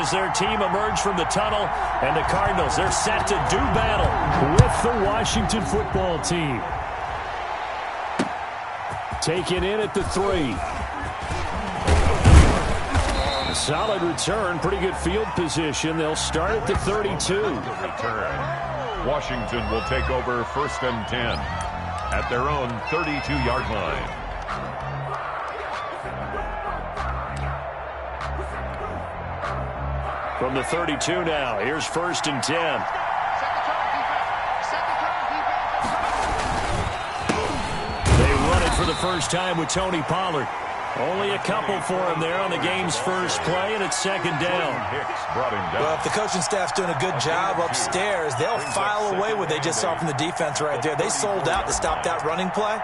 as their team emerge from the tunnel, and the Cardinals, they're set to do battle with the Washington football team. Taken in at the 3. A solid return, pretty good field position. They'll start at the 32. Return. Washington will take over 1st and 10 at their own 32-yard line. From the 32 now, here's 1st and 10. For the first time with Tony Pollard. Only a couple for him there on the game's first play, and it's 2nd down. Well, if the coaching staff's doing a good job upstairs, they'll file away what they just saw from the defense right there. They sold out to stop that running play.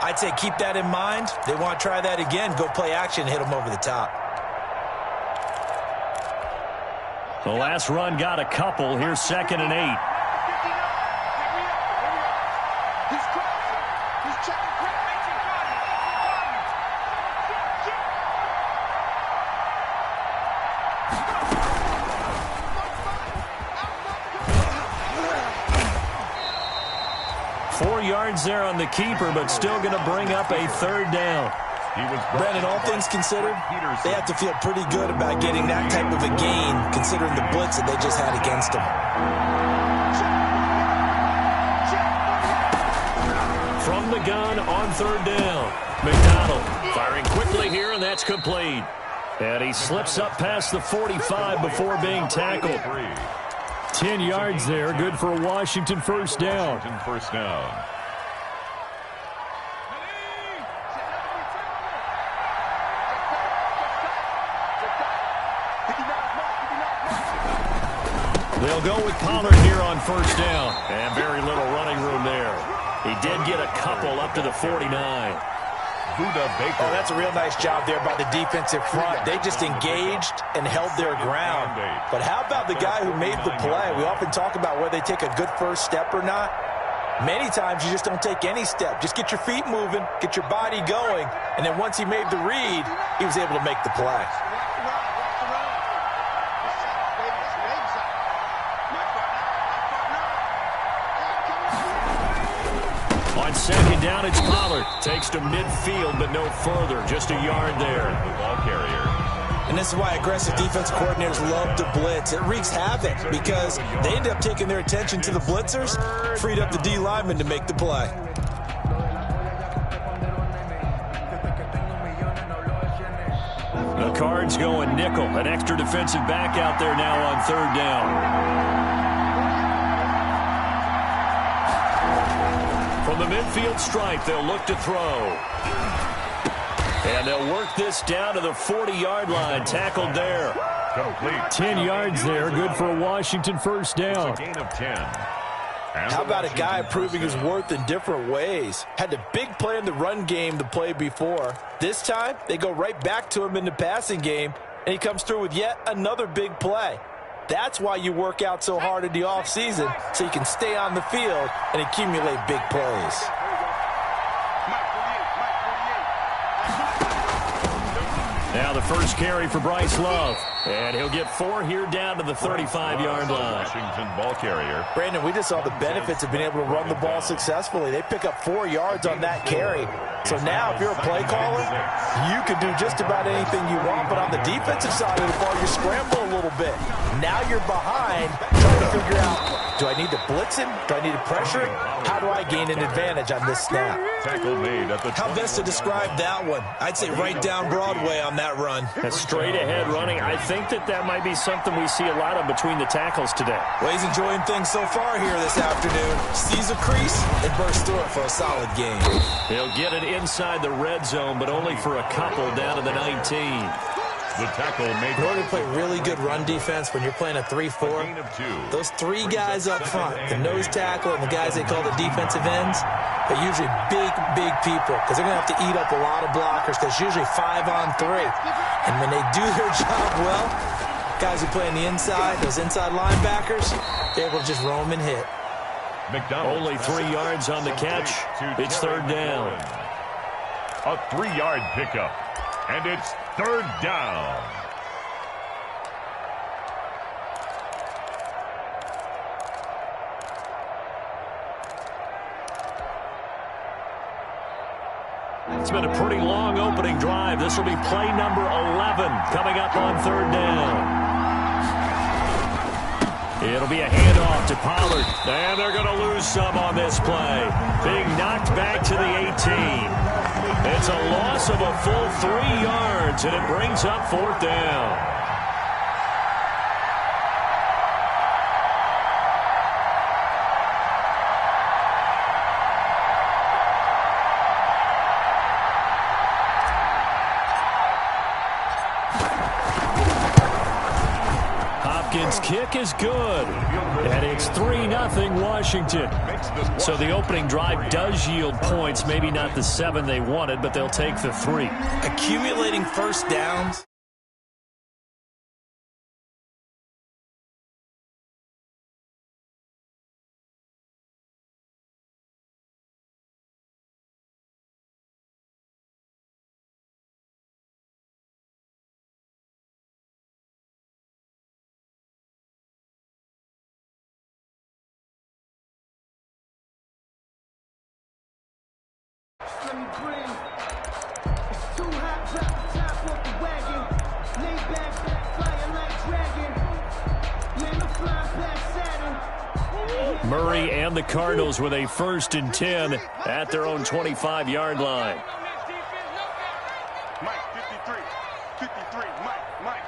I'd say keep that in mind. They want to try that again. Go play action, hit them over the top. The last run got a couple. Here's 2nd and 8. 4 yards there on the keeper, but still going to bring up a 3rd down. Brandon, all things considered, they have to feel pretty good about getting that type of a gain, considering the blitz that they just had against them. From the gun on 3rd down. McDonald firing quickly here, and that's complete. And he slips up past the 45 before being tackled. 10 yards there, good for a Washington 1st down. First down. They'll go with Pollard here on 1st down. And very little running room there. He did get a couple up to the 49. Oh, that's a real nice job there by the defensive front. They just engaged and held their ground. But how about the guy who made the play? We often talk about whether they take a good first step or not. Many times you just don't take any step. Just get your feet moving, get your body going, and then once he made the read, he was able to make the play. On 2nd down, it's Pollard. Takes to midfield, but no further. Just a yard there. The ball carrier. And this is why aggressive defense coordinators love to blitz. It wreaks havoc because they end up taking their attention to the blitzers, freed up the D lineman to make the play. The Cards going nickel. An extra defensive back out there now on 3rd down. From the midfield stripe, they'll look to throw. And they'll work this down to the 40-yard line. Tackled there. Complete. 10 yards there, good for a Washington 1st down. Gain of 10. How about a guy proving his worth in different ways? Had a big play in the run game the play before. This time, they go right back to him in the passing game, and he comes through with yet another big play. That's why you work out so hard in the offseason, so you can stay on the field and accumulate big plays. Now the first carry for Bryce Love. And he'll get 4 here down to the 35-yard line. Washington ball carrier. Brandon, we just saw the benefits of being able to run the ball successfully. They pick up 4 yards on that carry. So now if you're a play caller, you can do just about anything you want. But on the defensive side of the ball, you scramble a little bit. Now you're behind, trying to figure out, do I need to blitz him? Do I need to pressure him? How do I gain an advantage on this snap? Tackle made at the How best to describe that one? I'd say right down Broadway on that run. That's straight ahead running. I think that might be something we see a lot of between the tackles today. Well, he's enjoying things so far here this afternoon. Sees a crease and bursts through it for a solid game. He'll get it inside the red zone, but only for a couple down to the 19. The tackle made. In order to play really good run defense when you're playing a 3-4, those 3 guys up front, the nose tackle and the guys they call the defensive ends, are usually big people because they're going to have to eat up a lot of blockers because it's usually 5 on 3. And when they do their job well, guys who play on the inside, those inside linebackers, they're able to just roam and hit. McDonald only 3 yards on the catch. It's 3rd down. A 3-yard pickup. And it's 3rd down. It's been a pretty long opening drive. This will be play number 11 coming up on third down. It'll be a handoff to Pollard. And they're going to lose some on this play. Being knocked back to the 18. It's a loss of a full 3 yards, and it brings up fourth down. Hopkins' kick is good, and it's 3-0 Washington. So the opening drive does yield points, maybe not the 7 they wanted, but they'll take the 3. Accumulating first downs. Let me bring. It's too hot, drop the top off the wagon. Lay back, flying like dragon. Man, I'm flying past Saturn. Murray and the Cardinals with a 1st and 10 at their own 25-yard line. Mike, 53, Mike.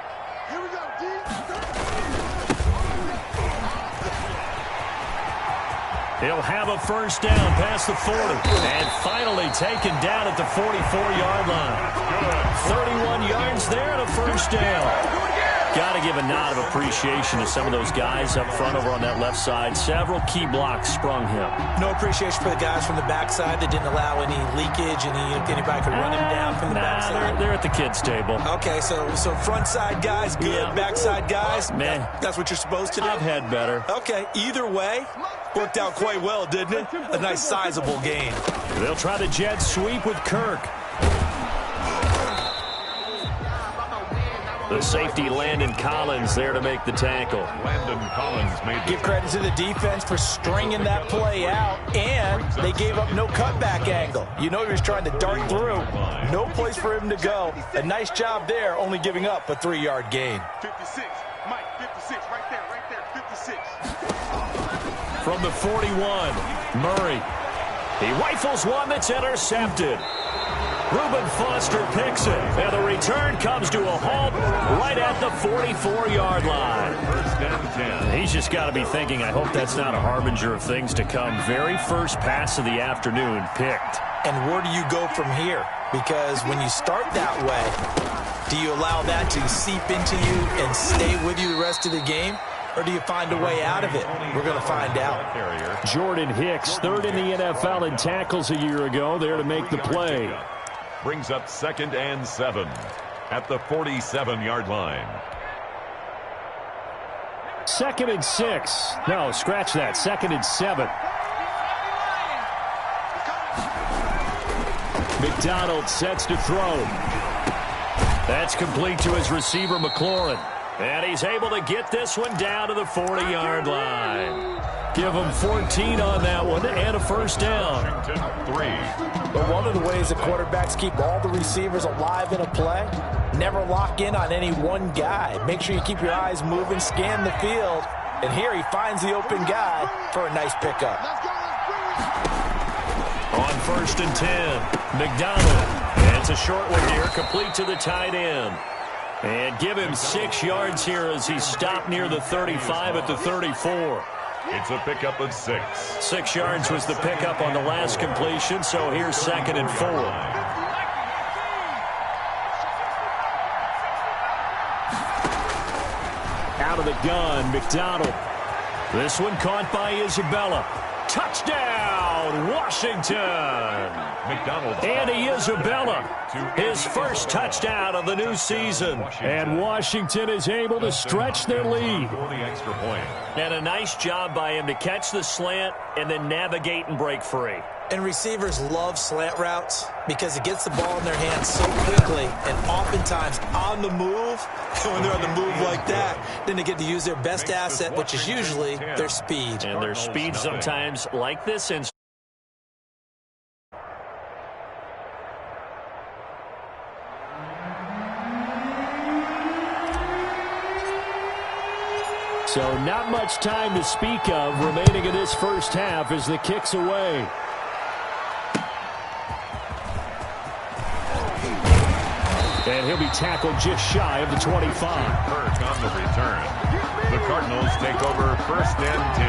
Here we go, D. He'll have a first down past the 40. And finally taken down at the 44-yard line. 31 yards there and a first down. Got to give a nod of appreciation to some of those guys up front over on that left side. Several key blocks sprung him. No appreciation for the guys from the backside that didn't allow any leakage, anybody could run him down from the backside. They're at the kids' table. Okay, so front side guys, good. Yeah. Backside guys, man, that's what you're supposed to do? I've had better. Okay, either way, worked out quite well, didn't it? A nice sizable gain. They'll try the jet sweep with Kirk. The safety, Landon Collins, there to make the tackle. Landon Collins made the Give credit to the defense for stringing that play out, and they gave up no cutback angle. You know he was trying to dart through. No place for him to go. A nice job there, only giving up a 3-yard gain. 56, Mike, 56, right there, 56. From the 41, Murray. He rifles one that's intercepted. Reuben Foster picks it, and the return comes to a halt right at the 44-yard line. first and 10. He's just got to be thinking, I hope that's not a harbinger of things to come. Very first pass of the afternoon picked. And where do you go from here? Because when you start that way, do you allow that to seep into you and stay with you the rest of the game? Or do you find a way out of it? We're going to find out. Jordan Hicks, 3rd in the NFL in tackles a year ago, there to make the play. Brings up 2nd and 7 at the 47-yard line. 2nd and 6. No, scratch that. 2nd and 7. McDonald sets to throw. That's complete to his receiver, McLaurin. And he's able to get this one down to the 40-yard line. Give him 14 on that one and a first down. Washington 3. But one of the ways that quarterbacks keep all the receivers alive in a play, never lock in on any one guy. Make sure you keep your eyes moving, scan the field. And here he finds the open guy for a nice pickup. On 1st and 10, McDonald. And it's a short one here, complete to the tight end. And give him 6 yards here as he stopped near the 35 at the 34. It's a pickup of 6. 6 yards was the pickup on the last completion, so here's 2nd and 4. Out of the gun, McDonald. This one caught by Isabella. Touchdown, Washington! McDonald. Andy Isabella, his first touchdown of the new season. And Washington is able to stretch their lead. For the extra point. And a nice job by him to catch the slant and then navigate and break free. And receivers love slant routes because it gets the ball in their hands so quickly and oftentimes on the move. And when they're on the move like that, then they get to use their best asset, which is usually their speed. And their speed sometimes like this. And So not much time to speak of remaining in this first half as the kick's away. And he'll be tackled just shy of the 25. Kirk on the return. The Cardinals take over 1st and 10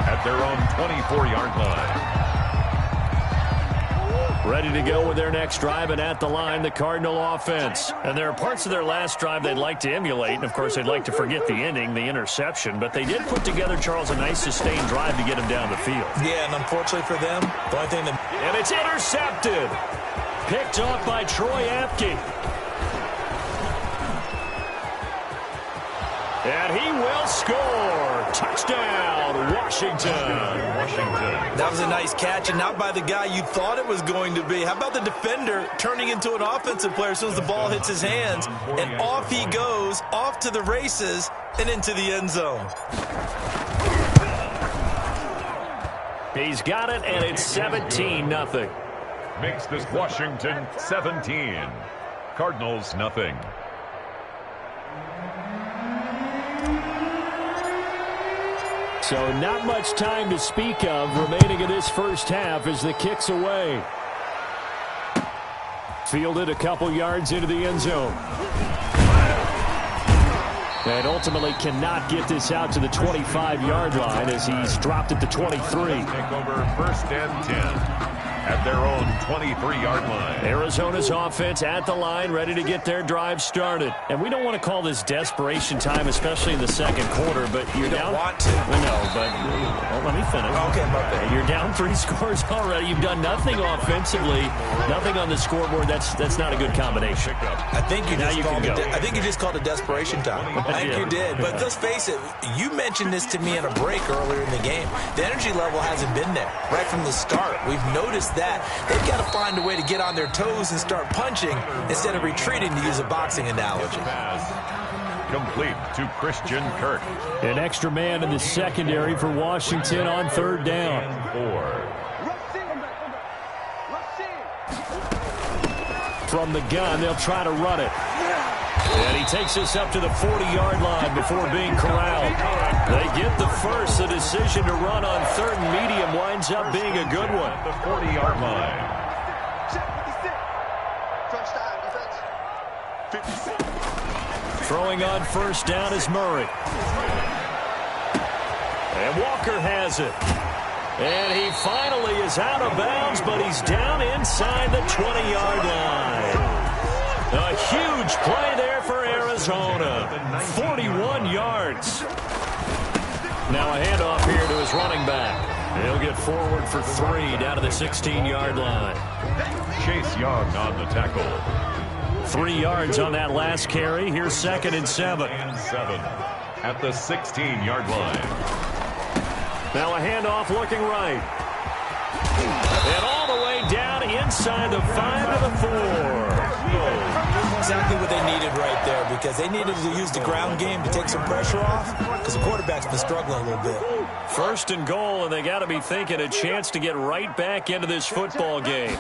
at their own 24-yard line. Ready to go with their next drive, and at the line, the Cardinal offense. And there are parts of their last drive they'd like to emulate, and of course they'd like to forget the ending, the interception, but they did put together, Charles, a nice sustained drive to get him down the field. Yeah, and unfortunately for them, the only thing that... And it's intercepted. Picked off by Troy Apke. And he will score. Touchdown, Washington. That was a nice catch, and not by the guy you thought it was going to be. How about the defender turning into an offensive player as soon as the ball hits his hands, and off he goes, off to the races, and into the end zone. He's got it, and it's 17-0. Makes this Washington 17. Cardinals nothing. So not much time to speak of remaining in this first half as the kick's away. Fielded a couple yards into the end zone. And ultimately cannot get this out to the 25-yard line as he's dropped at the 23. Take over 1st and 10 at their own 23-yard line. Arizona's offense at the line, ready to get their drive started. And we don't want to call this desperation time, especially in the second quarter, but you're down. Want to. No, but let me finish. Okay, my bad. You're down 3 scores already. You've done nothing offensively, nothing on the scoreboard. That's not a good combination. I think you just called it desperation time. I think Yeah. you did. But let's face it, you mentioned this to me in a break earlier in the game. The energy level hasn't been there right from the start. We've noticed that. They've got to find a way to get on their toes and start punching instead of retreating, to use a boxing analogy. Pass complete to Christian Kirk. An extra man in the secondary for Washington on 3rd down. And 4. From the gun, they'll try to run it. And he takes us up to the 40-yard line before being corralled. They get the first. The decision to run on 3rd and medium winds up being a good one. The 40-yard line. Throwing on 1st down is Murray. And Walker has it. And he finally is out of bounds, but he's down inside the 20-yard line. A huge play there for Arizona. 41 yards. Now a handoff here to his running back. He'll get forward for 3 down to the 16-yard line. Chase Young on the tackle. 3 yards on that last carry. Here's 2nd and 7. And 7 at the 16-yard line. Now a handoff looking right. And all the way down inside the 5 to the 4. Exactly what they needed right there, because they needed to use the ground game to take some pressure off, because the quarterback's been struggling a little bit. 1st and goal, and they got to be thinking a chance to get right back into this football game.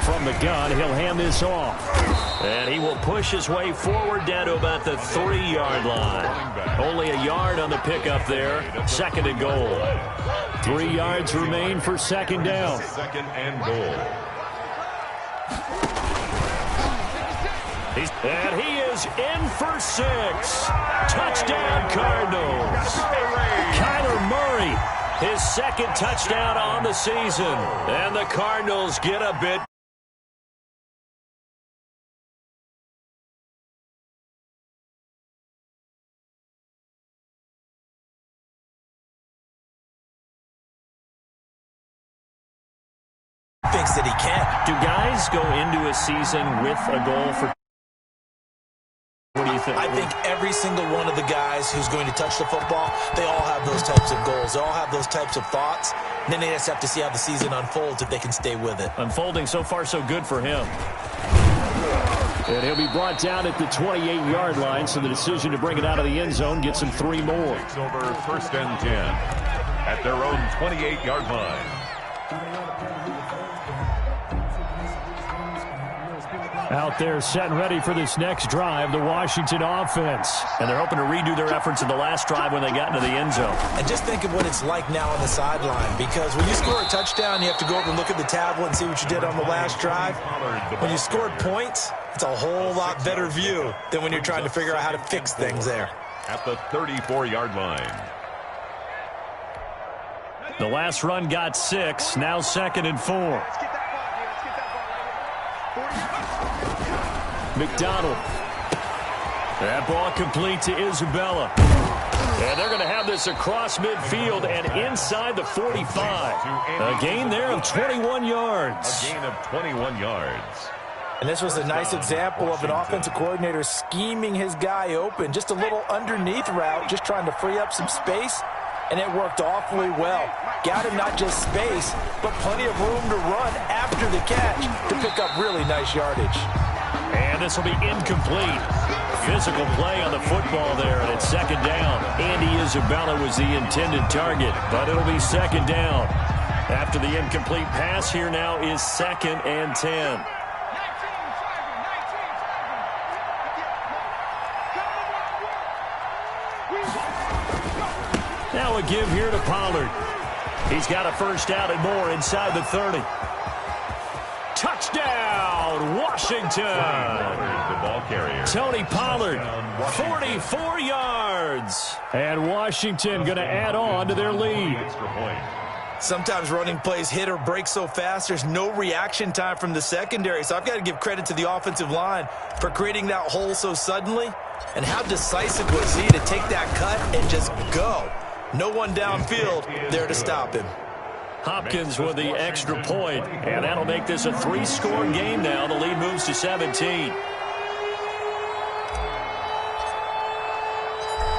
From the gun, he'll hand this off. And he will push his way forward down to about the 3-yard line. Only a yard on the pickup there. 2nd and goal. 3 yards remain for 2nd down. 2nd and goal. And he is in for 6. Touchdown, Cardinals. Kyler Murray, his 2nd touchdown on the season. And the Cardinals get a bit. Thinks that he can. Do guys go into a season with a goal for... What do you think? I think every single one of the guys who's going to touch the football, they all have those types of goals. They all have those types of thoughts. And then they just have to see how the season unfolds if they can stay with it. Unfolding so far so good for him. And he'll be brought down at the 28-yard line, so the decision to bring it out of the end zone gets him 3 more. Takes over 1st and 10 at their own 28-yard line. Out there setting ready for this next drive, the Washington offense. And they're hoping to redo their efforts in the last drive when they got into the end zone. And just think of what it's like now on the sideline, because when you score a touchdown, you have to go over and look at the tablet and see what you did on the last drive. When you scored points, it's a whole lot better view than when you're trying to figure out how to fix things there. At the 34-yard line. The last run got 6, now 2nd and 4. McDonald. That ball complete to Isabella. And they're going to have this across midfield and inside the 45. A gain there of 21 yards. A gain of 21 yards. And this was a nice example of an offensive coordinator scheming his guy open. Just a little underneath route, just trying to free up some space. And it worked awfully well. Got him not just space, but plenty of room to run after the catch to pick up really nice yardage. And this will be incomplete. Physical play on the football there, and it's 2nd down. Andy Isabella was the intended target, but it'll be 2nd down. After the incomplete pass, here now is 2nd and 10. Now a give here to Pollard. He's got a first down and more inside the 30. Touchdown, Washington. The ball carrier. Tony Pollard, 44 yards. And Washington going to add on to their lead. Extra point. Sometimes running plays hit or break so fast, there's no reaction time from the secondary. So I've got to give credit to the offensive line for creating that hole so suddenly. And how decisive was he to take that cut and just go? No one downfield there to stop him. Hopkins with the extra point, and that'll make this a 3-score game now. The lead moves to 17.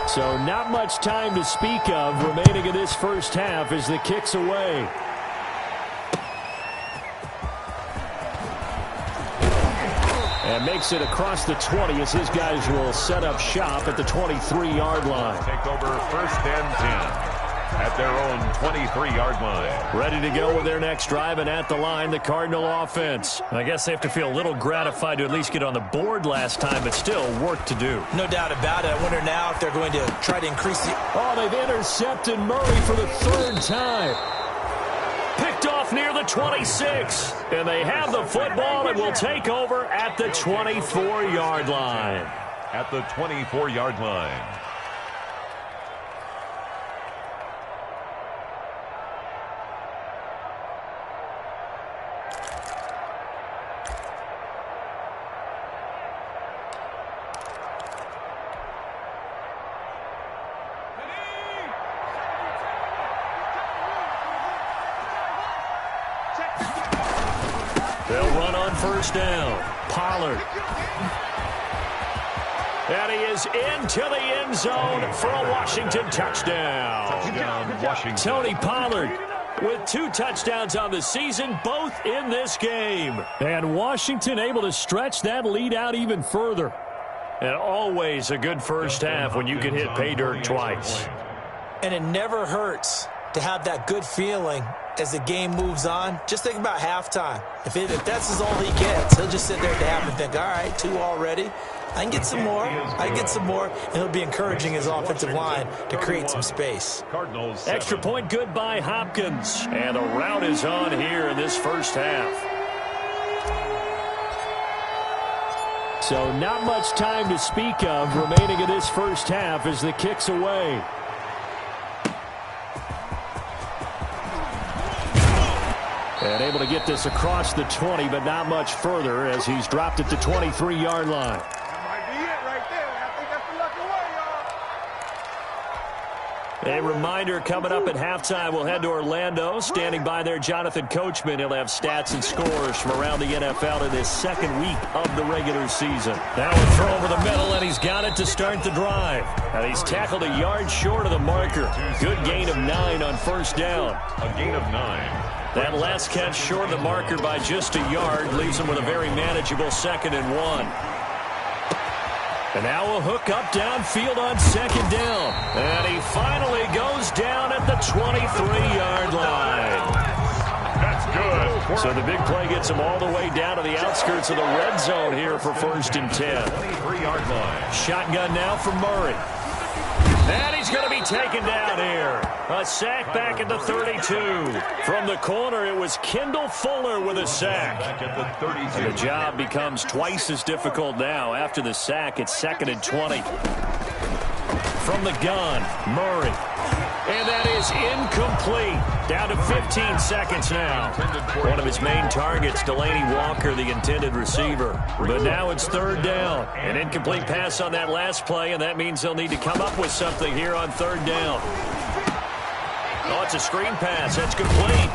So not much time to speak of remaining in this first half as the kick's away. And makes it across the 20 as his guys will set up shop at the 23-yard line. Take over 1st and 10 at their own 23-yard line. Ready to go with their next drive, and at the line, the Cardinal offense. I guess they have to feel a little gratified to at least get on the board last time, but still work to do. No doubt about it. I wonder now if they're going to try to increase the... Oh, they've intercepted Murray for the 3rd time. Picked off near the 26. And they have the football and will take over at the 24-yard line. At the 24-yard line. They'll run on 1st down. Pollard. And he is into the end zone for a Washington touchdown. Washington. Tony Pollard with 2 touchdowns on the season, both in this game. And Washington able to stretch that lead out even further. And always a good first half when you can hit pay dirt twice. And it never hurts to have that good feeling as the game moves on. Just think about halftime. If that's all he gets, he'll just sit there at the half and think, all right, 2 already. I can get some more. I can get some more. And he'll be encouraging his offensive line to create some space. Extra point good by Hopkins. And the route is on here in this first half. So not much time to speak of remaining in this first half as the kick's away. And able to get this across the 20, but not much further as he's dropped at the 23-yard line. That might be it right there. I think that's the lucky way, y'all. A reminder coming up at halftime, we'll head to Orlando. Standing by there, Jonathan Coachman. He'll have stats and scores from around the NFL in this 2nd week of the regular season. Now a throw over the middle, and he's got it to start the drive. And he's tackled a yard short of the marker. Good gain of 9 on 1st down. A gain of 9. That last catch short of the marker by just a yard leaves him with a very manageable 2nd and 1. And now a hook up downfield on 2nd down. And he finally goes down at the 23-yard line. That's good. So the big play gets him all the way down to the outskirts of the red zone here for 1st and 10. 23-yard line. Shotgun now for Murray. And he's going to be taken down here. A sack back at the 32. From the corner, it was Kendall Fuller with a sack. Back at the 32. And the job becomes twice as difficult now. After the sack, it's 2nd and 20. From the gun, Murray. And that is incomplete. Down to 15 seconds now. One of his main targets, Delaney Walker, the intended receiver. But now it's 3rd down. An incomplete pass on that last play, and that means they'll need to come up with something here on 3rd down. Oh, it's a screen pass. That's complete.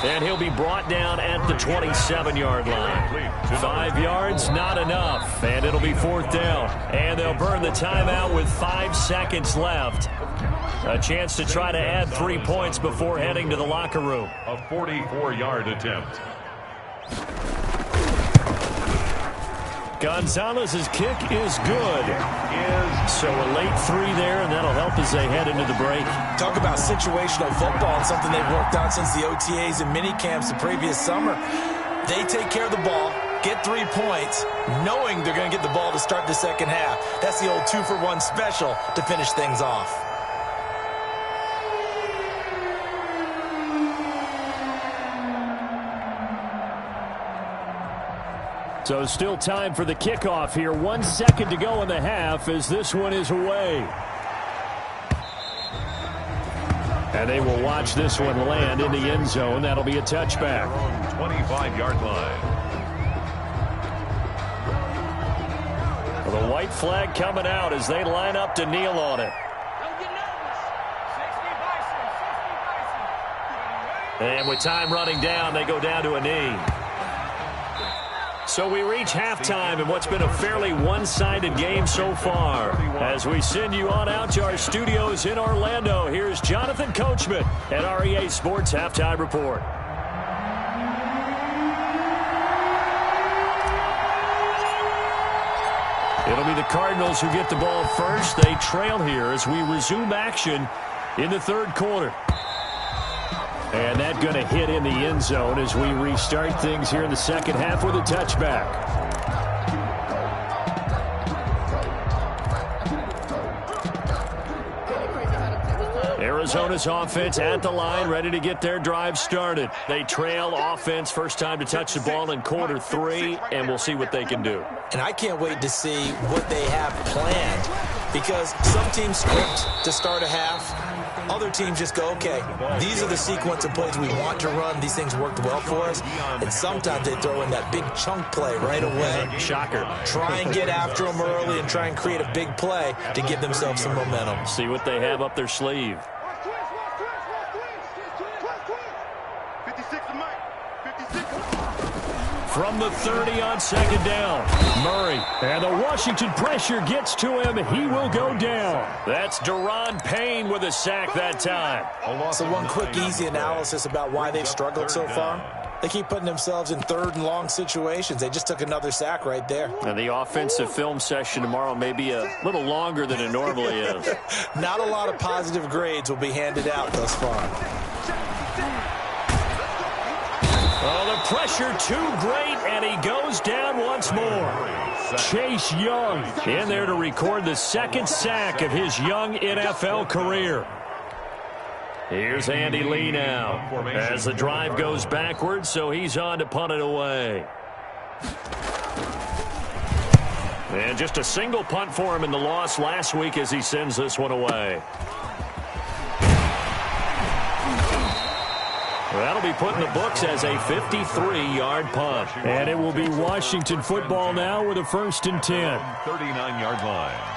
And he'll be brought down at the 27-yard line. 5 yards, not enough. And it'll be 4th down. And they'll burn the timeout with 5 seconds left. A chance to try to add 3 points before heading to the locker room. A 44-yard attempt. Gonzalez's kick is good. So a late 3 there, and that'll help as they head into the break. Talk about situational football and something they've worked on since the OTAs and mini camps the previous summer. They take care of the ball, get 3 points, knowing they're going to get the ball to start the second half. That's the old 2-for-1 special to finish things off. So still time for the kickoff here. 1 second to go in the half as this one is away. And they will watch this one land in the end zone. That'll be a touchback. 25-yard line. Well, the white flag coming out as they line up to kneel on it. And with time running down, they go down to a knee. So we reach halftime in what's been a fairly one-sided game so far. As we send you on out to our studios in Orlando, here's Jonathan Coachman at REA Sports Halftime Report. It'll be the Cardinals who get the ball first. They trail here as we resume action in the 3rd quarter. And that going to hit in the end zone as we restart things here in the second half with a touchback. Arizona's offense at the line, ready to get their drive started. They trail offense, first time to touch the ball in quarter 3, and we'll see what they can do. And I can't wait to see what they have planned, because some teams script to start a half. Other teams just go, okay, these are the sequence of plays we want to run. These things worked well for us. And sometimes they throw in that big chunk play right away. Shocker. Try and get after them early and try and create a big play to give themselves some momentum. See what they have up their sleeve. From the 30 on 2nd down, Murray. And the Washington pressure gets to him. He will go down. That's Deron Payne with a sack that time. So one quick, easy analysis about why they've struggled so far. They keep putting themselves in 3rd and long situations. They just took another sack right there. And the offensive film session tomorrow may be a little longer than it normally is. Not a lot of positive grades will be handed out thus far. Oh, the pressure too great, and he goes down once more. Chase Young in there to record the 2nd sack of his young NFL career. Here's Andy Lee now as the drive goes backwards, so he's on to punt it away. And just a single punt for him in the loss last week as he sends this one away. That'll be put in the books as a 53-yard punt. And it will be Washington football now with a 1st and 10. 39-yard line.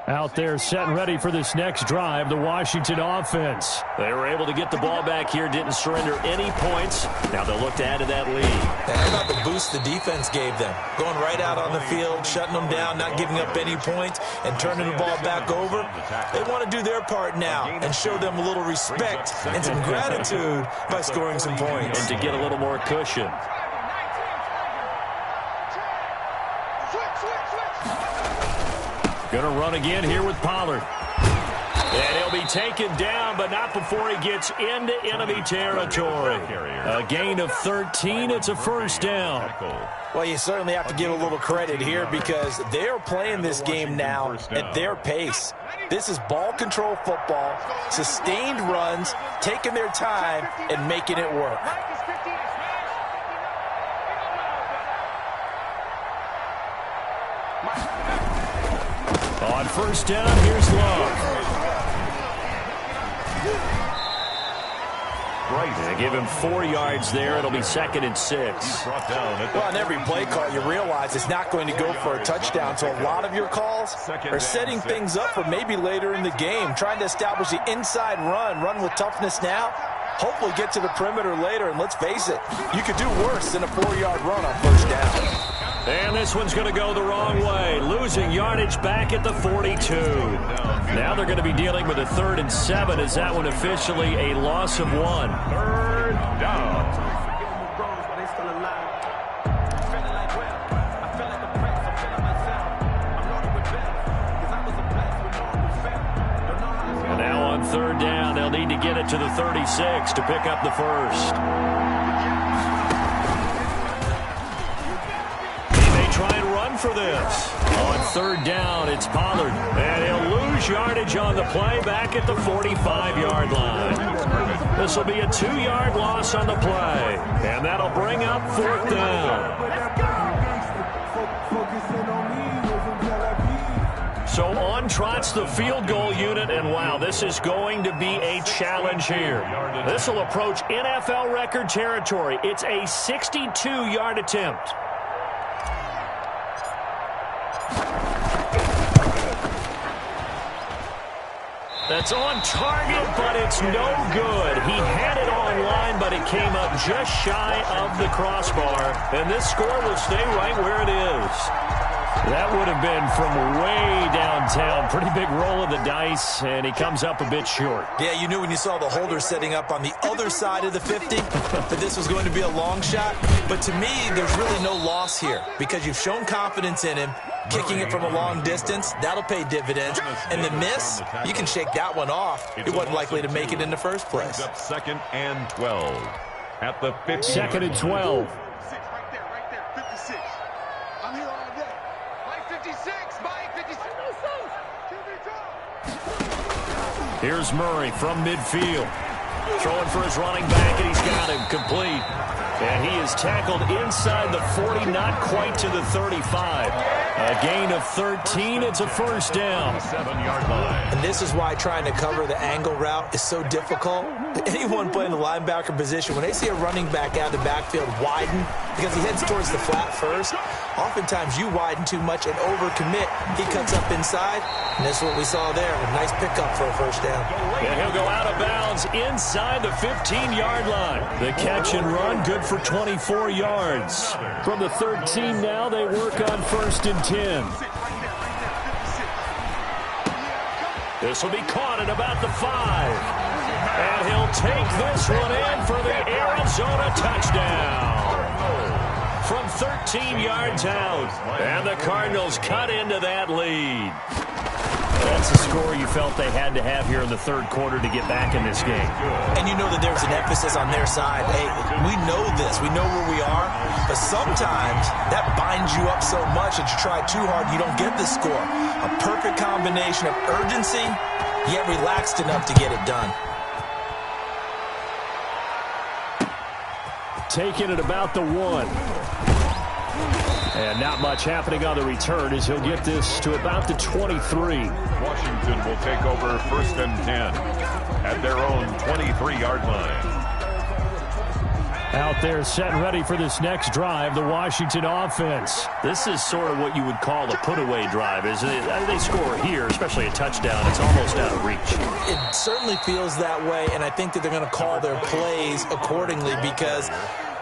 Out there set and ready for this next drive, the Washington offense. They were able to get the ball back here, didn't surrender any points. Now they'll look to add to that lead. How about the boost the defense gave them? Going right out on the field, shutting them down, not giving up any points, and turning the ball back over. They want to do their part now and show them a little respect and some gratitude by scoring some points. And to get a little more cushion. Going to run again here with Pollard. And he'll be taken down, but not before he gets into enemy territory. A gain of 13. It's a first down. Well, you certainly have to give a little credit here because they're playing this game now at their pace. This is ball control football, sustained runs, taking their time, and making it work. On first down, here's Love. They give him 4 yards there. It'll be 2nd and 6. Well, on every play call, you realize it's not going to go for a touchdown. So a lot of your calls are setting things up for maybe later in the game, trying to establish the inside run with toughness now, hopefully get to the perimeter later. And let's face it, you could do worse than a 4-yard run on first down. And this one's going to go the wrong way, losing yardage back at the 42. Now they're going to be dealing with a 3rd and 7. Is that one officially a loss of 1? 3rd down. And now on 3rd down, they'll need to get it to the 36 to pick up the first. Try and run for this. On 3rd down, it's Pollard. And he'll lose yardage on the play back at the 45-yard line. This will be a 2-yard loss on the play. And that'll bring up 4th down. So on trots the field goal unit, and wow, this is going to be a challenge here. This will approach NFL record territory. It's a 62-yard attempt. That's on target, but it's no good. He had it online, but it came up just shy of the crossbar. And this score will stay right where it is. That would have been from way downtown. Pretty big roll of the dice, and he comes up a bit short. Yeah, you knew when you saw the holder setting up on the other side of the 50 that this was going to be a long shot. But to me, there's really no loss here because you've shown confidence in him. Kicking it from a long distance, that'll pay dividends. And the miss, you can shake that one off. It wasn't likely to make it in the first place. 2nd and 12 at the 50. 2nd and 12. Right there, 56. I'm here all day. Mike 56, Mike 56. Here's Murray from midfield. Throwing for his running back, and he's got him complete. And he is tackled inside the 40, not quite to the 35. A gain of 13. It's a first down. 7-yard line. And this is why trying to cover the angle route is so difficult. Anyone playing the linebacker position, when they see a running back out of the backfield widen because he heads towards the flat first, oftentimes you widen too much and overcommit. He cuts up inside, and that's what we saw there. A nice pickup for a first down. And he'll go out of bounds inside the 15-yard line. The catch and run, good for 24 yards. From the 13 now, they work on 1st and 10. This will be caught at about the 5. And he'll take this one in for the Arizona touchdown. From 13 yards out. And the Cardinals cut into that lead. That's the score you felt they had to have here in the 3rd quarter to get back in this game. And you know that there's an emphasis on their side. Hey, we know this. We know where we are. But sometimes that binds you up so much that you try too hard, you don't get the score. A perfect combination of urgency, yet relaxed enough to get it done. Taking it about the 1. And not much happening on the return as he'll get this to about the 23. Washington will take over 1st and 10 at their own 23-yard line. Out there set and ready for this next drive, the Washington offense. This is sort of what you would call a put-away drive, isn't it? They score here, especially a touchdown. It's almost out of reach. It certainly feels that way, and I think that they're going to call their plays accordingly because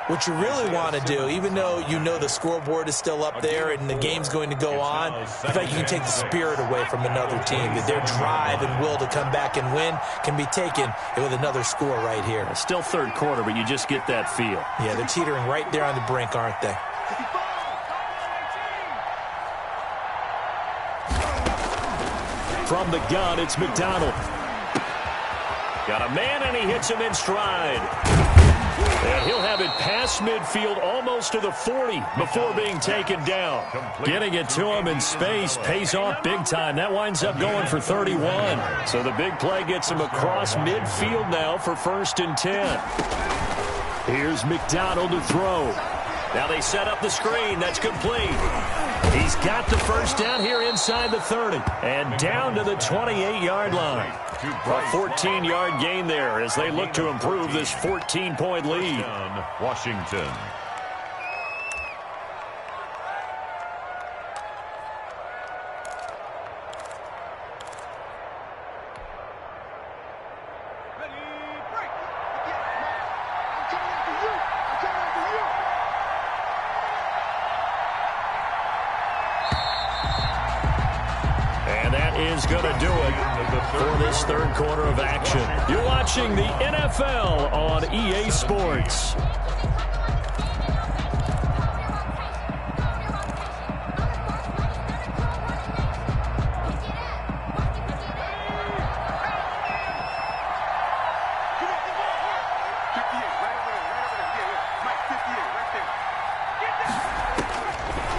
what you really want to do, even though you know the scoreboard is still up there and the game's going to go on, I feel like you can take the spirit away from another team. That their drive and will to come back and win can be taken with another score right here. Still 3rd quarter, but you just get that feel. Yeah, they're teetering right there on the brink, aren't they? From the gun, it's McDonald. Got a man, and he hits him in stride. And he'll have it past midfield almost to the 40 before being taken down. Getting it to him in space pays off big time. That winds up going for 31. So the big play gets him across midfield now for 1st and 10. Here's McDonald to throw. Now they set up the screen. That's complete. He's got the first down here inside the 30 and down to the 28-yard line. A 14-yard gain there as they look to improve this 14-point lead. Washington. Is going to do it for this third quarter of action. You're watching the NFL on EA Sports.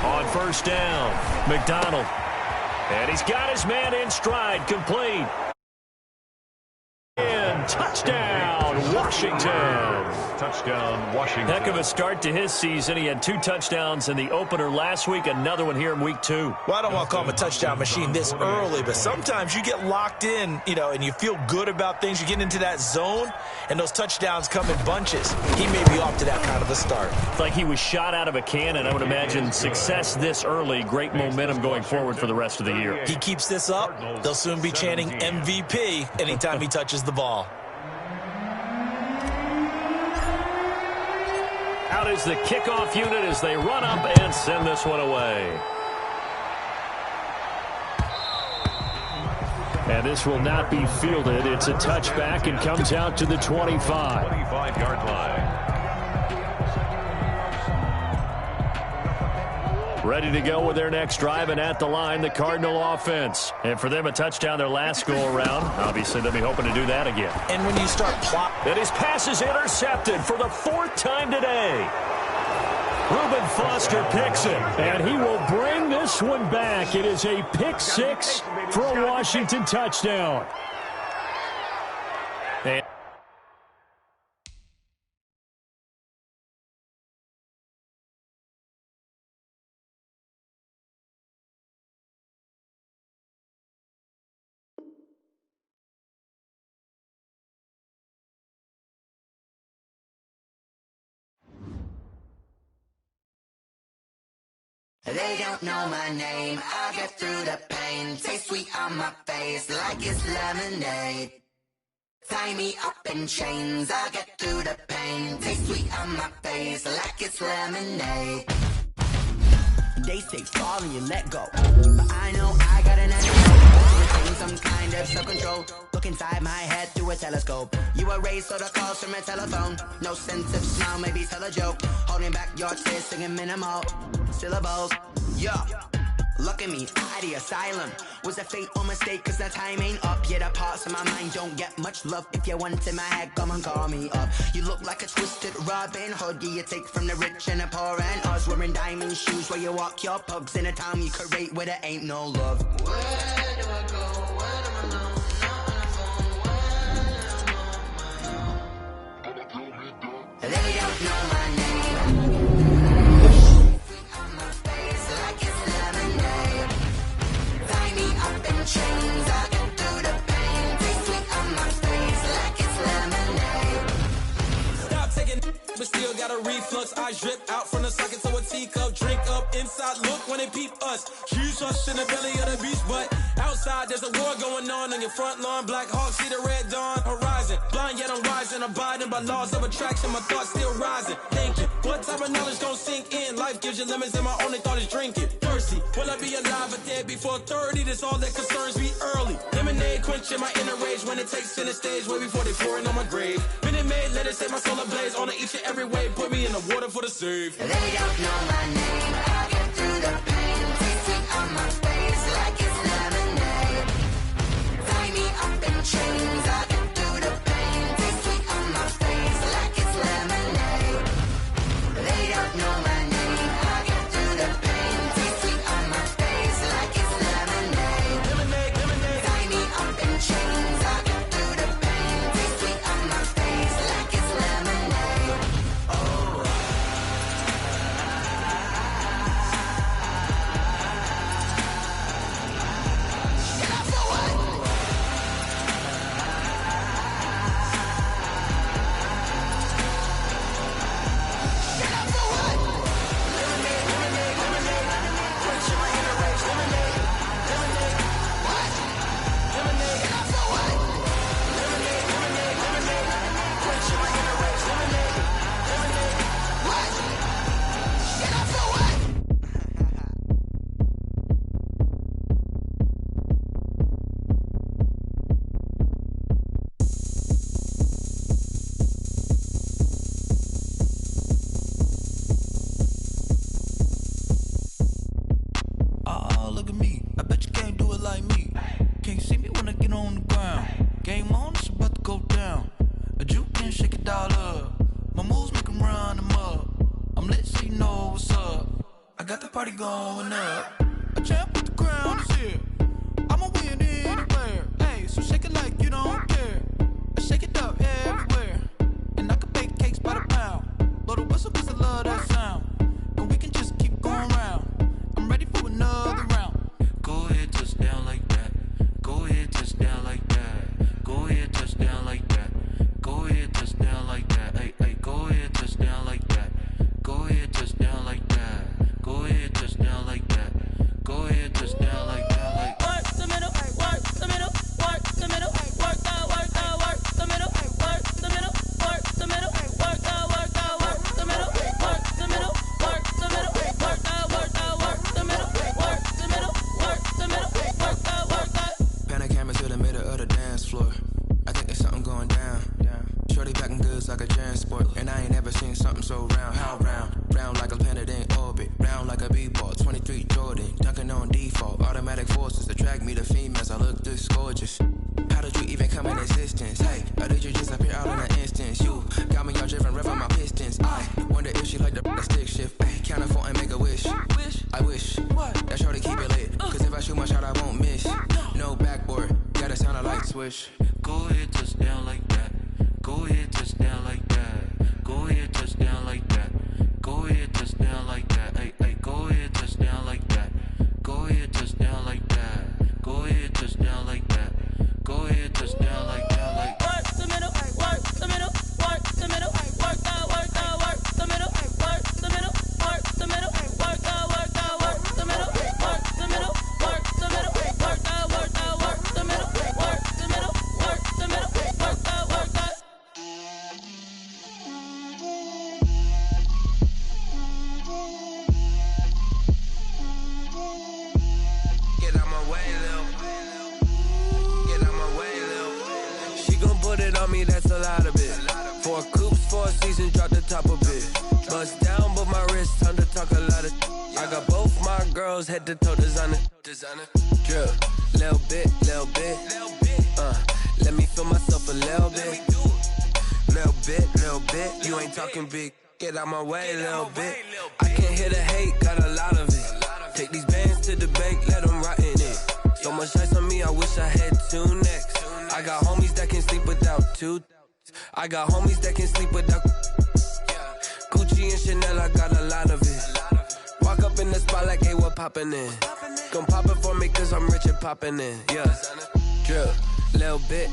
On first down, McDonald. And he's got his man in stride, complete. And touchdown, Washington. Touchdown, Washington. Heck of a start to his season. He had 2 touchdowns in the opener last week, another one here in week 2. Well, I don't want to call him a touchdown machine this early, but sometimes you get locked in, and you feel good about things. You get into that zone, and those touchdowns come in bunches. He may be off to that kind of a start. It's like he was shot out of a cannon. I would imagine success this early, great momentum going forward for the rest of the year. He keeps this up, they'll soon be chanting MVP anytime he touches the ball. Out is the kickoff unit as they run up and send this one away. And this will not be fielded. It's a touchback and comes out to the 25. 25-yard line. Ready to go with their next drive, and at the line, the Cardinal offense. And for them, a touchdown their last go-around. Obviously, they'll be hoping to do that again. And when you start and his pass is intercepted for the 4th time today. Reuben Foster picks it, and he will bring this one back. It is a pick 6 for a Washington touchdown. And they don't know my name. I get through the pain. Taste sweet on my face like it's lemonade. Tie me up in chains. I get through the pain. Taste sweet on my face like it's lemonade. They say fall and you let go, but I know I got an antidote. Retain some kind of self-control. Look inside my head through a telescope. You erase all the calls from a telephone. No sense of smile, maybe tell a joke. Holding back your tears, singing minimal syllables. Yo, look at me, at the asylum. Was a fate or mistake, cause the time ain't up. Yet the parts of my mind don't get much love. If you want in my head, come and call me up. You look like a twisted Robin Hood. You take from the rich and the poor and us. Wearing diamond shoes where you walk your pugs in a town you create where there ain't no love. Where do I go? When I'm alone, not on the phone, they don't know my name. On my face like it's lemonade. Tie me up in chains. I get through the pain. Taste sweet on my face like it's lemonade. Stop taking, but still got a reflux. I drip out from the socket to a teacup. Drink up inside. Look when they peep us. Shoes us in the belly of the beach, but outside there's a war going on your front lawn. Black Hawk see the red dawn horizon. Blind yet I'm rising, abiding by laws of attraction. My thoughts still rising. Thinking, what type of knowledge don't sink in? Life gives you lemons, and my only thought is drinking. Thirsty, will I be alive or dead before 30? That's all that concerns me early. Lemonade quenching my inner rage when it takes center stage, way before they pour it on my grave. Minute Maid, let it set my soul ablaze. On each and every way, put me in the water for the save. They don't know my name. I get through the pain. Taste sweet on my face like it's lemonade. chains. I get through the pain. Taste sweet on my face like it's lemonade. They don't know my name. I get through the pain. Taste sweet on my face like it's lemonade. Tie me up in chains. I get through the pain. Taste sweet on my face like it's lemonade. Get up for what? Get up for what? Lemonade, lemonade, lemonade. Quench my inner rage. Lemonade, lemonade. What? Lemonade. Get up for what? Lemonade, lemonade, lemonade. Quench my inner rage. Lemonade, lemonade. What? Get up for what? Oh, look at me. I bet you can't do it like me. Can't see me when I get on the ground. Game on, it's about to go down. A juke can shake it all up. My moves make 'em run them up. I'm lit so you know what's up. I got the party going up. A champ with the crown is here. I'ma win anywhere. Hey, so shake it like you don't care. I shake it up everywhere. And I can bake cakes by the pound. Blow the whistle 'cause I love that sound. And we can just keep going round. I'm ready for another round. Go ahead, touch down like that. Go ahead, touch down like that. Go ahead, touch down like that. Go ahead, touch down like that. Hey, hey, go ahead, touch down like that. Go ahead, touch down like that. Go ahead, touch down like that. Go ahead, touch down like that. Like Work the middle, work the middle, work the middle, work the middle, work the middle, work the middle, work the middle, work the middle, work the middle, work the middle, work the middle, work the middle, work the. pan a camera to the middle of the dance floor. I think there's something going down. Shorty packing goods like a transport. And I ain't never seen something so round. How round? Round like a planet in orbit. Round like a b-ball. 23 Jordan. Dunking on default. Automatic forces attract me to females. I look this gorgeous. How did you even come in existence? Hey, or did you just appear out in an instance? You got me all driven, revving my pistons. I wonder if she like the stick shift. Ay, count a 4 and make a wish. I wish that shorty keep it lit. Cause if I shoot my shot, I won't miss. No backboard, gotta sound a light switch. Go ahead, touch down like that. Go ahead, touch down like that. Go ahead, touch down like that. Go ahead, touch down like that. Hey, hey, go ahead, touch down like that. Go ahead, touch down like that. Go ahead, touch down like that. Go ahead, touch down like that. Like Work the middle, work the middle, work the middle, work the middle, work the middle, work the middle, work the middle, work the middle, work the middle, work the middle, work the middle, work the middle, work the middle, work the middle, work the. get out my way, Lil. Get out my way, Lil. She gon' put it on me, that's a lot of it. 4 coops, 4 seasons, drop the top a bit. Bust down, but my wrist, time to talk a lot of. I got both my girls head to toe designer. Drip, little bit, little bit. Let me feel myself a little bit. Little bit. You ain't talking big. Get out my way, little bit. I can't hear the hate, got a lot of it. Take these bands to the bank, let them rot in it. So much ice on me, I wish I had 2 necks. I got homies that can sleep without 2. I got homies that can sleep without. Gucci and Chanel, I got a lot of it. Walk up in the spot like, hey, what poppin' in? Gon' pop it for me, cause I'm rich and poppin' in. Yeah. Drip, little bit.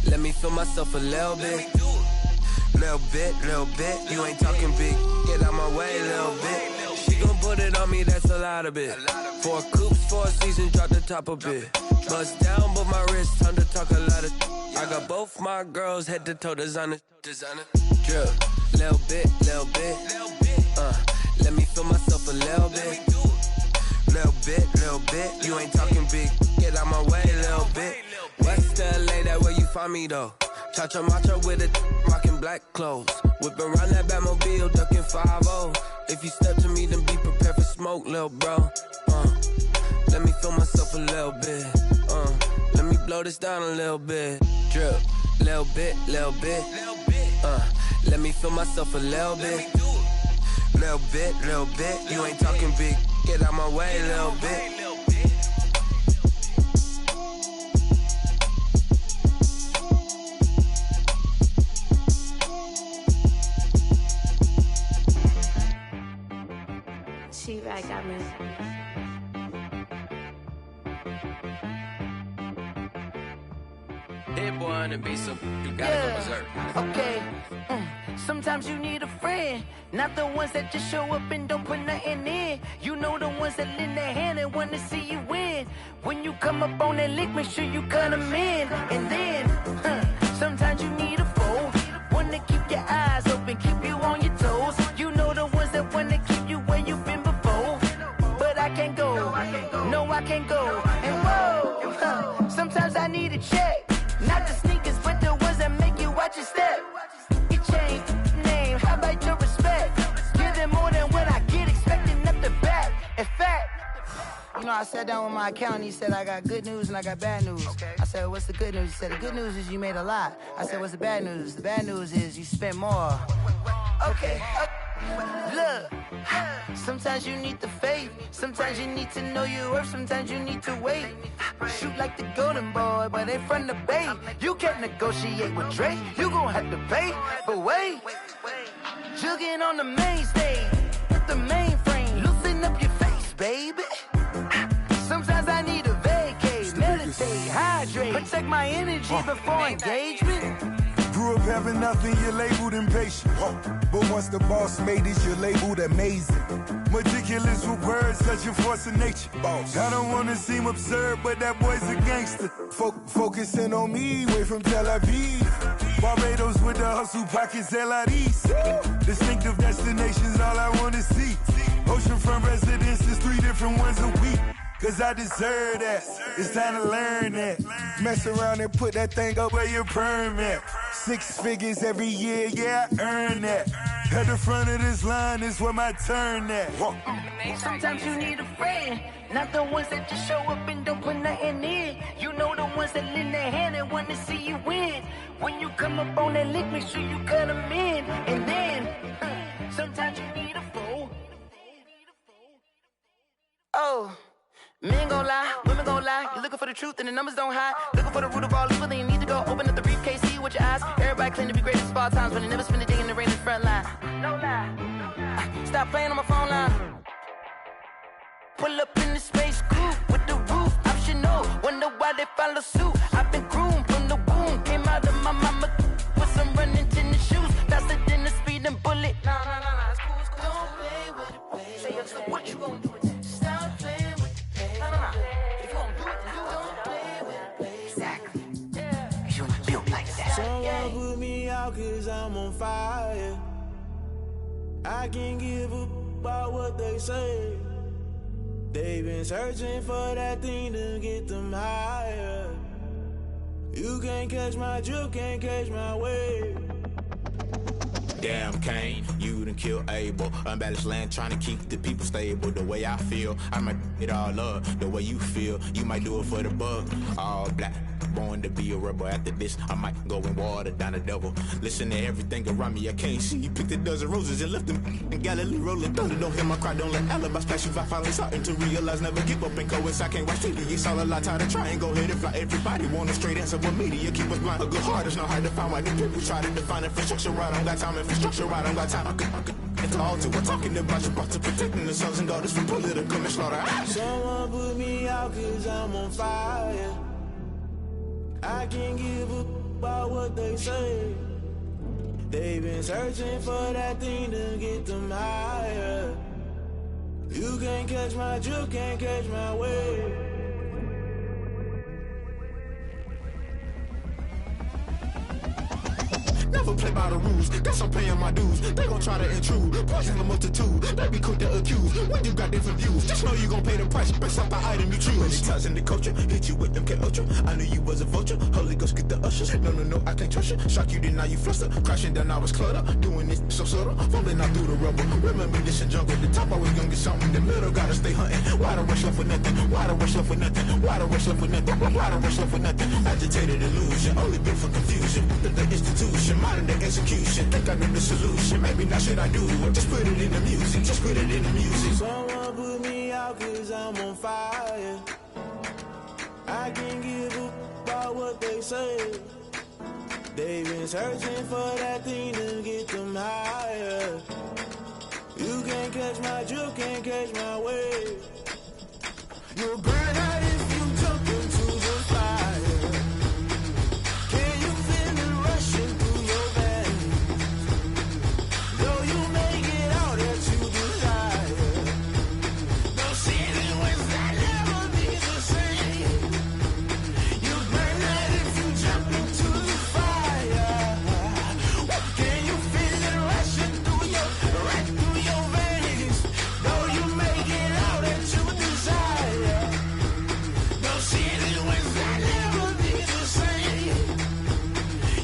Let me feel myself a little bit. Little bit. You ain't talking big. Get out my way, little bit. She gon' put it on me, that's a lot of it. 4 coops, 4 seasons, drop the top a bit. Bust down, but my wrist, time to talk a lot of. I got both my girls head to toe designer. Drip, little bit. Let me feel myself a little bit. Little bit. You ain't talking big. Get out my way, little bit. West LA, that where you find me though. Cha-cha macha with a rockin' black clothes. Whippin' around that Batmobile, duckin' 5-0. If you step to me, then be prepared for smoke, lil' bro. Let me feel myself a little bit. Let me Slow this down a little bit. Drip, little bit. Let me feel myself a little bit. Little bit. You ain't talking big. Get out my way a little bit. She right, got me. Hit boy on the beat, so you gotta go berserk. Okay. Sometimes you need a friend, not the ones that just show up and don't put nothing in. You know the ones that lend their hand and wanna see you win. When you come up on that lick, make sure you cut them in. And then, sometimes you need a foe, one to keep your eyes open, keep you on your toes. You know the ones that wanna keep you where you've been before. But I can't go, no I can't go. And whoa, sometimes I need a check. Not the sneakers, but the ones that make you watch your step. You change name, how about your respect? Give them more than what I get, expecting up the back. In fact, you know, I sat down with my accountant, he said, I got good news and I got bad news. Okay. I said, what's the good news? He said, the good news is you made a lot. I said, what's the bad news? The bad news is you spent more. Okay. Look, sometimes you need the faith, sometimes you need to know your worth, sometimes you need to wait. Shoot like the golden boy, but in front of Bay. You can't negotiate with Drake, you gon' have to pay. But wait, jugging on the main stage, with the mainframe, loosen up your face, baby. Sometimes I need a vacate, meditate, hydrate, protect my energy before engagement. Grew up having nothing, you're labeled impatient. But once the boss made it, you're labeled amazing. Meticulous with words, such a force of nature. I don't wanna seem absurd, but that boy's a gangster. Focusing on me, way from Tel Aviv. Barbados with the hustle pockets, LIDs. Distinctive destinations, all I wanna see. Oceanfront residences, 3 different ones a week. Cause I deserve that, it's time to learn that. Mess around and put that thing up where your permit. 6 figures every year, yeah, I earn that. At the front of this line is where my turn at. Sometimes you need a friend, not the ones that just show up and don't put nothing in. You know the ones that lend their hand and want to see you win. When you come up on that lick, make sure you cut them in. And then, sometimes you need a foe. Oh. Men gon' lie, women gon' lie. You're looking for the truth and the numbers don't hide. Looking for the root of all evil, then you need to go open up the briefcase, see with your eyes. Everybody claim to be great at all times, but they never spend a day in the rain in the front line. No lie. Stop playing on my phone line. Pull up in the space coupe with the roof optional. Wonder why they follow suit. I've been groomed from the womb. Came out of my mama with some running tennis shoes. Faster than the speeding bullet. Nah, it's cool, it's cool. Don't play with it, baby. Say up, so what you gon' do? Stop playing. If you gon' do it, then don't play with it, baby. Exactly. Yeah. You built like that. Someone put me out cause I'm on fire. I can't give a about what they say. They've been searching for that thing to get them higher. You can't catch my drip, can't catch my wave. Damn Kane, you done killed Abel. Unbalanced land trying to keep the people stable. The way I feel, I might it all up. The way you feel, you might do it for the bug. All black, born to be a rebel. After this, I might go and water down the devil. Listen to everything around me, I can't see. You picked a dozen roses and left them in Galilee rolling thunder. Don't hear my cry, don't let alibis flash. If I finally starting to realize, never give up and go inside. Can't watch TV, it's all a lot. Tired of trying, go ahead and fly. Everybody want a straight answer, but media keep us blind. A good heart is not hard to find. Why the people try to define infrastructure right? I don't got time, infrastructure right, I don't got time. I could it's all to we're talking about to protecting the sons and daughters from political and slaughter. Someone put me out cause I'm on fire. I can't give a about what they say. They've been searching for that thing to get them higher. You can't catch my drip, can't catch my wave. Never play by the rules, guess I'm paying my dues. They gon' try to intrude, poison the multitude. They be quick to accuse, when you got different views. Just know you gon' pay the price, based off the item you choose. Ties in the culture, hit you with them K Ultra. I knew you was a vulture, Holy Ghost get the ushers. No, I can't trust you. Shock you, then now you fluster. Crashing down, I was clutter. Doing this so subtle. Stumbling out through the rubble. Reminiscing jungle. The top always gonna get something. The middle gotta stay hunting. Why the rush left for nothing? Why the rush left for nothing? Why the rush left for nothing? Why the rush left for nothing? Agitated illusion. Only built for confusion. The institution. Modern day execution. Think I know the solution. Maybe not should I do it? Just put it in the music. Just put it in the music. Someone put me out cause I'm on fire. I can't give a about what they say. They've been searching for that thing to get them higher. You can't catch my drift, can't catch my wave. You'll burn out if you jump into the fire. Can you feel it rushing through your veins? Though you make it all that you desire. No ceiling was that never be the same. You burn out if you jump into the fire. Can you feel it rushing through your veins? Though you make it all that you desire. No ceiling was that never be the same.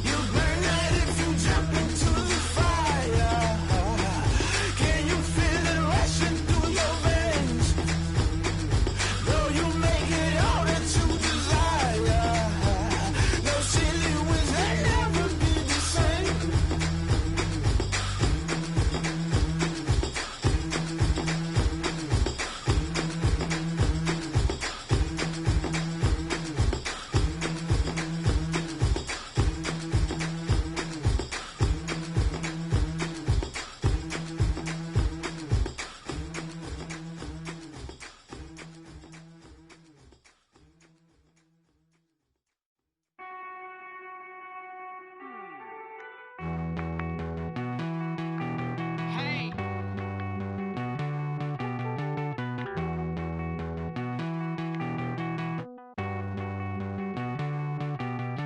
You burn out if you jump into the fire. Can you feel it rushing through your veins? Though you make it all that you desire. No ceiling was that never be the same.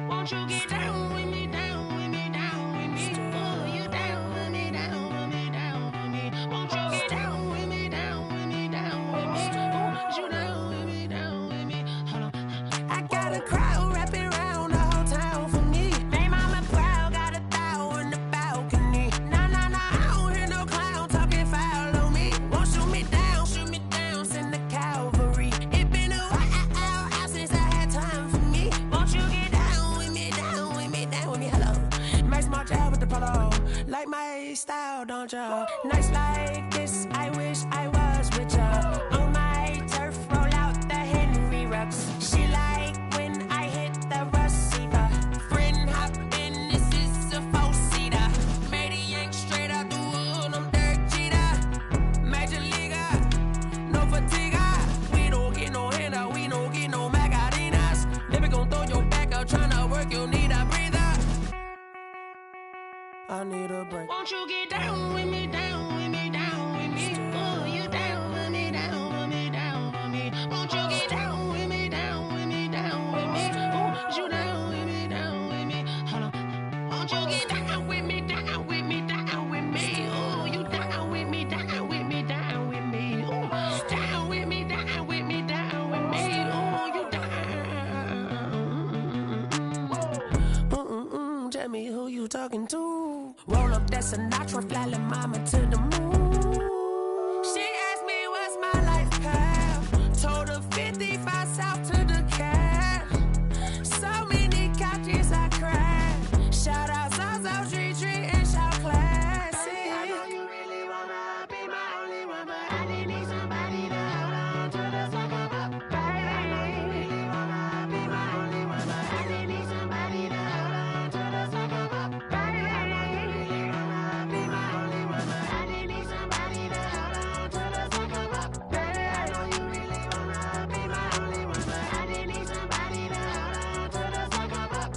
Won't you get down with me, down with me, down with me? Oh, you down with me, down with me, down with me. Won't you get down with me, down with me, down with me? Oh, you down with me, down with me? Hold on. I got a crowd wrapping around the whole town for me. They mama proud, got a thou on the balcony. Nah, nah, nah, I don't hear no clown talking foul on me. Won't shoot me down, send the cavalry. It been a while since I had time for me. Won't you get down with me, down with me, down with me? Hello. Max March out with the polo. Like my style, don't ya? Nights like this, I wish I was with ya. On my turf, roll out the Henry Rux. She like when I hit the receiver. Friend hop in, this is a four-seater. Made a yank straight out the wood, I'm Derek Jeter. Major leaguer, no fatigue. We don't get no handout, we don't get no Macarinas. Baby gon' throw your back out, tryna work, you need a breather. I need a break. Won't you get down with me, down with me, down with me? Oh, you down with me, down with me, down with me? Won't you get down with me, down with me, down with me? Oh, you down with me, down with me? Hold on. Won't you get down with me, down with me, down with me? Oh, you down with me, down with me, down with me? Oh, down with me, down with me, down with me? Oh, you down. Tell me who you talking to. Roll up that Sinatra, fly la mama to the moon. She asked me what's my life path. Told her 55 south to the cat. So many couches I cried. Shout out South Street and shout classic. I know you really wanna be my only one, but I didn't need somebody to hold on to the second up. Baby, I know you really wanna be my only one, but I didn't need somebody to hold on to the second up. Baby, I know you really wanna be my only one, but I didn't need somebody to hold on to the second up. Baby, I know you really wanna be my only one, but I didn't need somebody to hold on to the second up.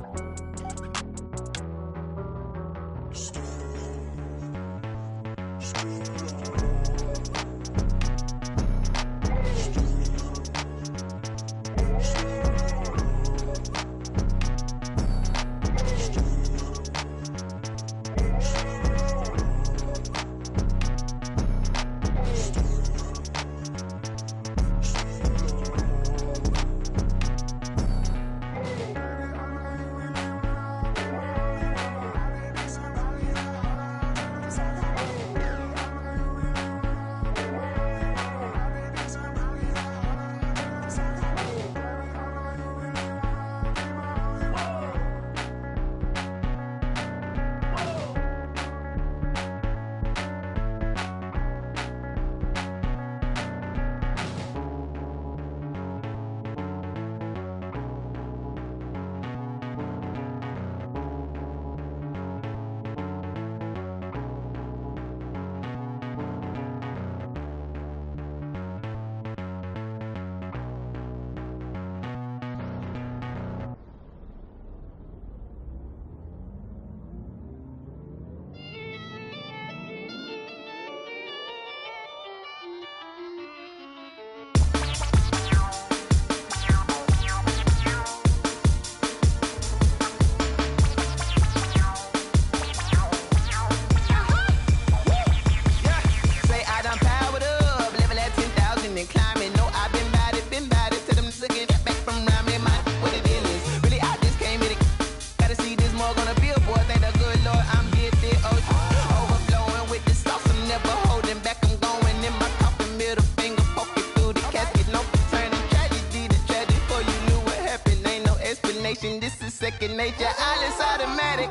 second nature. All is automatic.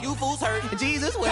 You fools hurt. Jesus will.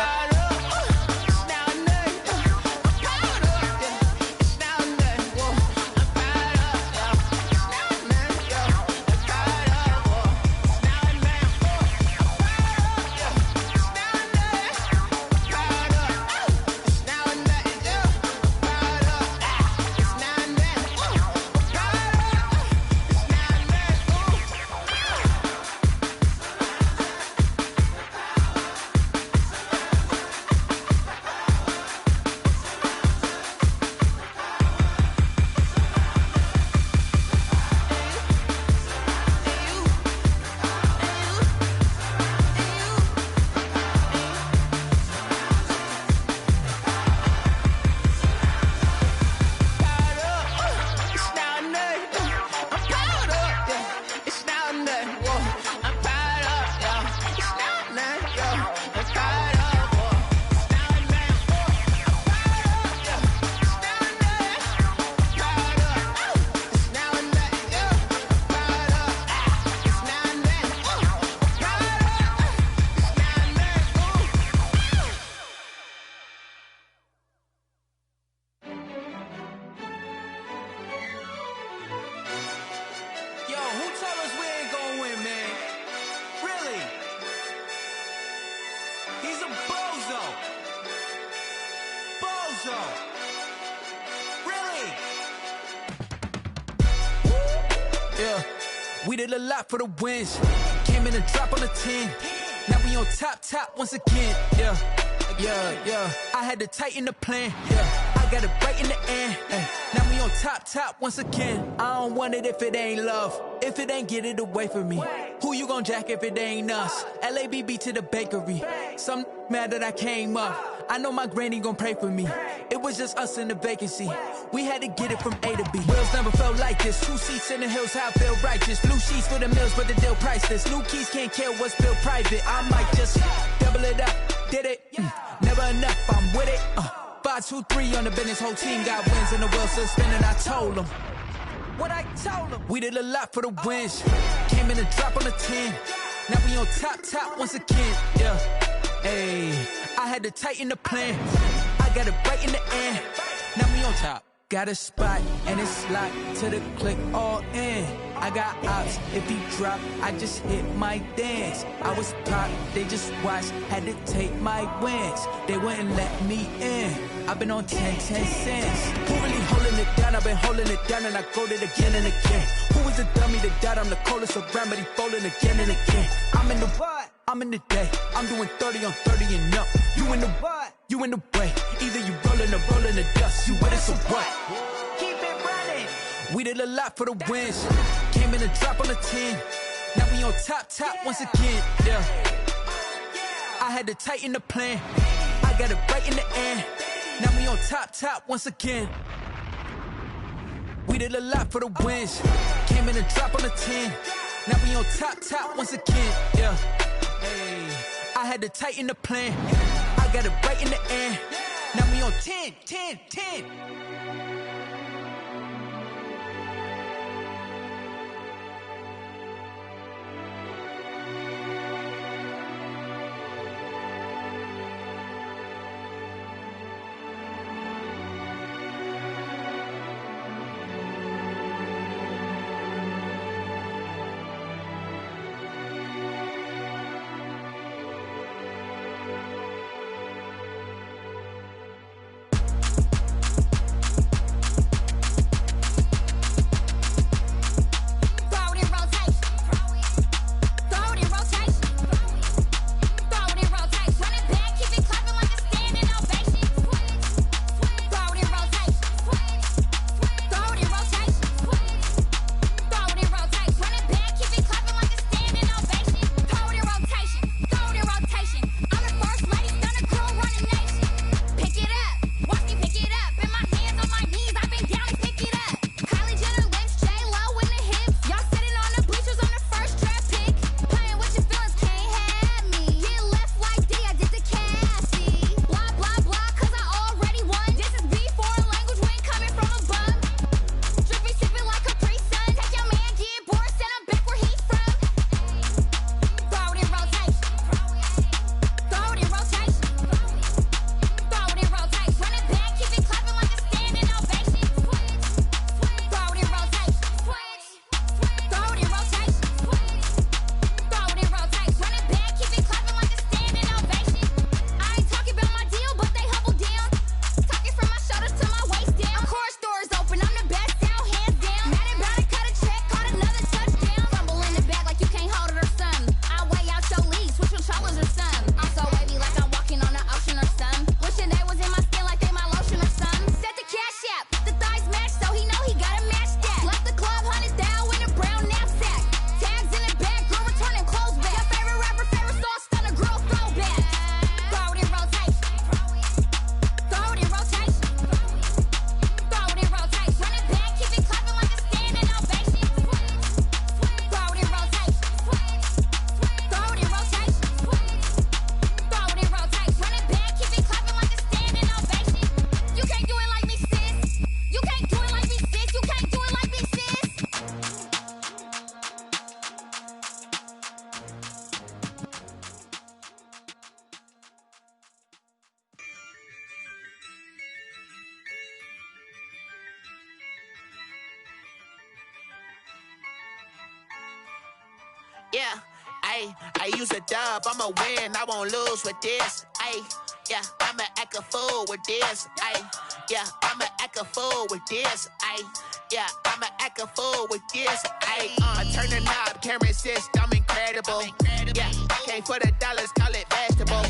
We did a lot for the wins. Came in and drop on the 10. Now we on top once again. Yeah. I had to tighten the plan. Yeah. I got it right in the end. Now we on top once again. I don't want it if it ain't love. If it ain't, get it away from me. Who you gon' jack if it ain't us? LABB to the bakery. Some mad that I came up. I know my granny gon' pray for me. It was just us in the vacancy. We had to get it from A to B. Wheels never felt like this. 2 seats in the hills, how I feel righteous. Blue sheets for the mills, but the deal priceless. New keys can't care what's built private. I might just double it up. Did it? Never enough, I'm with it. 5, 2, 3 on the business. Whole team got wins and the wheels still spinning. I told them what I told them. We did a lot for the wins. Came in and drop on the 10. Now we on top once again. Yeah. Hey, I had to tighten the plan. I got it right in the end. Now we on top. Got a spot and it's locked to the click all in. I got ops, if he drop, I just hit my dance. I was pop, they just watched, had to take my wins. They wouldn't let me in. I've been on 10 cents. Who really holding it down? I've been holding it down and I go it again and again. Who is the dummy that doubt? I'm the coldest around, but he folding again and again. I'm in the what? I'm in the day. I'm doing 30 on 30 and up. You in the what? You in the way. Either you rolling the dust. You with us or what? Keep it running. We did a lot for the wins. Came in and drop on the 10. Now we on top once again. Yeah. I had to tighten the plan. I got it right in the end. Now we on top once again. We did a lot for the wins. Came in and drop on the 10. Now we on top once again. Yeah. Hey, I had to tighten the plan. I got it right in the end. Now we on 10. Ayy, I use a dub, I'ma win, I won't lose with this. Ayy, yeah, I'ma act a fool with this. Ayy, yeah, I'ma act a fool with this. Ayy, yeah, I'ma act a fool with this. Ayy, I turn the knob, can't resist, I'm incredible. Yeah, came for the dollars, call it vegetable.